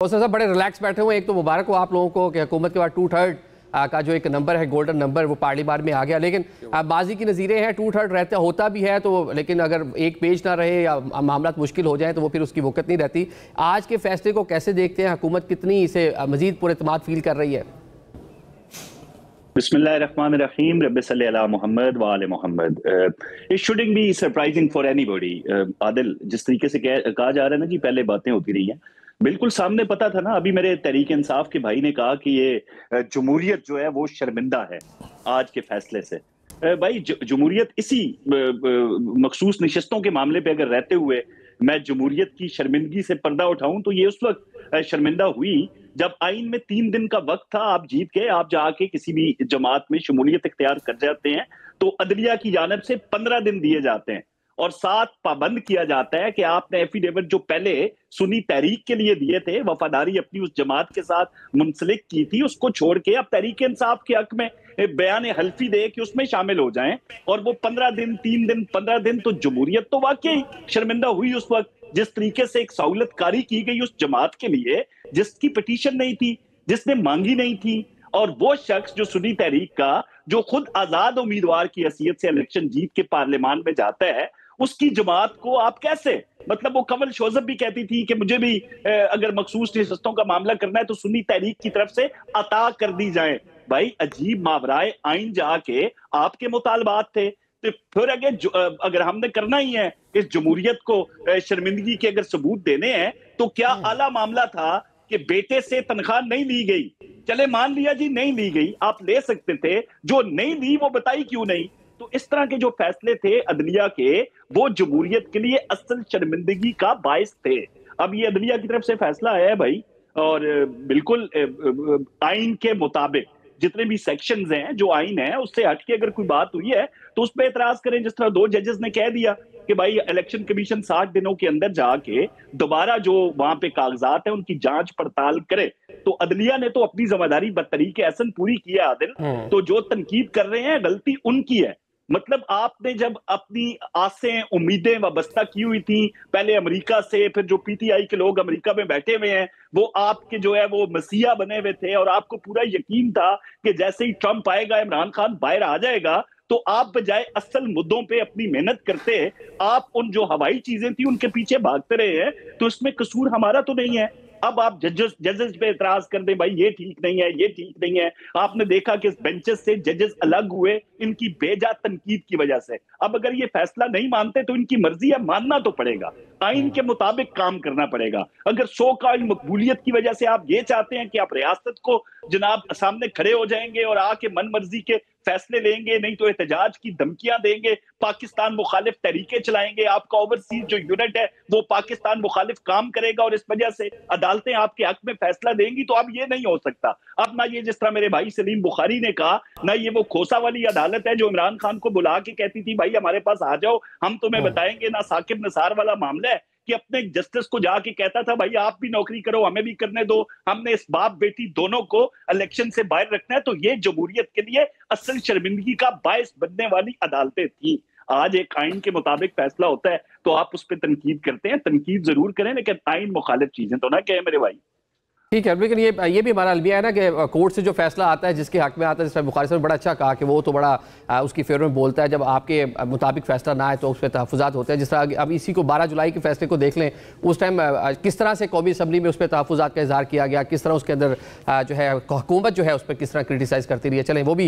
तो सर बड़े रिलैक्स बैठे हुए हैं। एक तो मुबारक हो आप लोगों को कि हुकूमत के बाद 2/3 का जो एक नंबर है, गोल्डन नंबर, वो पार्लियामेंट में आ गया। लेकिन बाजी की नज़ीरें हैं, 2/3 रहता होता भी है तो, लेकिन अगर एक पेज ना रहे या मामला मुश्किल हो जाए तो वो फिर उसकी वक़्त नहीं रहती। आज के फैसले को कैसे देखते हैं? हुकूमत कितनी इसे मज़ीद पुरएतमाद फील कर रही है? बिस्मिल्लाहिर्रहमानिर्रहीम, रब्बि सल्लि अला मुहम्मद व आले Muhammad. It shouldn't be surprising for anybody. Adil, जिस तरीके से कहा जा रहा है ना जी, पहले बातें होती रही हैं, बिल्कुल सामने पता था ना। अभी मेरे तहरीक इंसाफ के भाई ने कहा कि ये जमहूरियत जो है वो शर्मिंदा है आज के फैसले से। भाई जमहूरियत इसी मखसूस नशस्तों के मामले पे अगर रहते हुए मैं जमहूरियत की शर्मिंदगी से पर्दा उठाऊं तो ये उस वक्त शर्मिंदा हुई जब आइन में 3 दिन का वक्त था। आप जीत गए, आप जाके किसी भी जमात में शमूलियत इख्तियार कर जाते हैं तो अदलिया की जानिब से 15 दिन दिए जाते हैं और साथ पाबंद किया जाता है कि आपने एफिडेविट जो पहले सुन्नी तहरीक के लिए दिए थे, वफादारी अपनी उस जमात के साथ मुंसलिक की थी, उसको छोड़ के अब तहरीक इंसाफ के हक में बयान हल्फी दे कि उसमें शामिल हो जाएं। और वो 15 दिन, 3 दिन, 15 दिन, तो जमहूरियत तो वाकई शर्मिंदा हुई उस वक्त जिस तरीके से एक सहूलत कारी की गई उस जमात के लिए जिसकी पिटीशन नहीं थी, जिसने मांगी नहीं थी। और वो शख्स जो सुन्नी तहरीक का, जो खुद आजाद उम्मीदवार की हैसियत से इलेक्शन जीत के पार्लियामान में जाता है, उसकी जमात को आप कैसे, मतलब वो कमल शोजब भी कहती थी कि मुझे भी अगर मखसूस नशस्तों का मामला करना है तो सुन्नी तहरीक की तरफ से अता कर दी जाए। भाई अजीब मावराए आइन जाके आपके मुतालबात थे। तो फिर अगर हमने करना ही है इस जमहूरियत को शर्मिंदगी के अगर सबूत देने हैं तो क्या आला मामला था कि बेटे से तनख्वाह नहीं ली गई, चले मान लिया जी नहीं ली गई, आप ले सकते थे, जो नहीं ली वो बताई क्यों नहीं। तो इस तरह के जो फैसले थे अदलिया के, वो जमहूरियत के लिए असल शर्मिंदगी का बायस थे। अब ये अदलिया की तरफ से फैसला आया है भाई, और बिल्कुल आइन के मुताबिक जितने भी सेक्शंस हैं, जो आइन है उससे हटके अगर कोई बात हुई है तो उस पर एतराज करें। जिस तरह 2 जजेस ने कह दिया कि भाई इलेक्शन कमीशन 60 दिनों के अंदर जाके दोबारा जो वहां पे कागजात है उनकी जांच पड़ताल करे, तो अदलिया ने तो अपनी जिम्मेदारी बतरीके एहसन पूरी की है आदिल। तो जो तनकीद कर रहे हैं गलती उनकी है। मतलब आपने जब अपनी आसें उम्मीदें वाबस्ता की हुई थी पहले अमेरिका से, फिर जो पीटीआई के लोग अमेरिका में बैठे हुए हैं वो आपके जो है वो मसीहा बने हुए थे और आपको पूरा यकीन था कि जैसे ही ट्रंप आएगा, इमरान खान बाहर आ जाएगा, तो आप बजाय असल मुद्दों पे अपनी मेहनत करते, आप उन जो हवाई चीजें थी उनके पीछे भागते रहे हैं। तो इसमें कसूर हमारा तो नहीं है। अब आप जजेस पे एतराज कर दें भाई ये ठीक नहीं है, ये ठीक नहीं है। आपने देखा कि बेंचेस से जजेस अलग हुए इनकी बेजा तनकीद की वजह से। अब अगर ये फैसला नहीं मानते तो इनकी मर्जी है, मानना तो पड़ेगा, आइन के मुताबिक काम करना पड़ेगा। अगर शो कॉल मकबूलियत की वजह से आप ये चाहते हैं कि आप रियासत को जनाब सामने खड़े हो जाएंगे और आके मन मर्जी के फैसले लेंगे, नहीं तो एहतजाज की धमकियां देंगे, पाकिस्तान मुखालिफ तरीके चलाएंगे, आपका ओवरसीज जो यूनिट है वो पाकिस्तान मुखालिफ काम करेगा और इस वजह से अदालतें आपके हक में फैसला देंगी, तो अब ये नहीं हो सकता। अब ना ये जिस तरह मेरे भाई सलीम बुखारी ने कहा, ना ये वो खोसा वाली अदालत है जो इमरान खान को बुला के कहती थी भाई हमारे पास आ जाओ हम तुम्हें बताएंगे, ना साकिब निसार वाला मामला है कि अपने जस्टिस को जाके कहता था भाई आप भी नौकरी करो, हमें भी करने दो, हमने इस बाप बेटी दोनों को इलेक्शन से बाहर रखना है। तो ये जमहूरियत के लिए असल शर्मिंदगी का बायस बनने वाली अदालतें थी। आज एक आइन के मुताबिक फैसला होता है तो आप उस पर तनकीद करते हैं, तनकीद जरूर करें लेकिन आइन मुखालिफ चीजें तो ना कहें मेरे भाई। ठीक है, लेकिन ये भी हमारा अलविया है ना कि कोर्ट से जो फैसला आता है जिसके हक में आता है, जिस तरह बुखारी साहब ने बड़ा अच्छा कहा कि वो तो बड़ा उसकी फेवर में बोलता है, जब आपके मुताबिक फैसला ना आए तो उस पर तहफ़्फ़ुज़ात होते हैं। जिस तरह अब इसी को 12 जुलाई के फैसले को देख लें, उस टाइम किस तरह से कौमी असम्बली में उस पर तहफ़्फ़ुज़ात का इज़हार किया गया, किस तरह उसके अंदर जो है हुकूमत जो है उस पर किस तरह क्रिटिसाइज़ करती रही है। चलें वो भी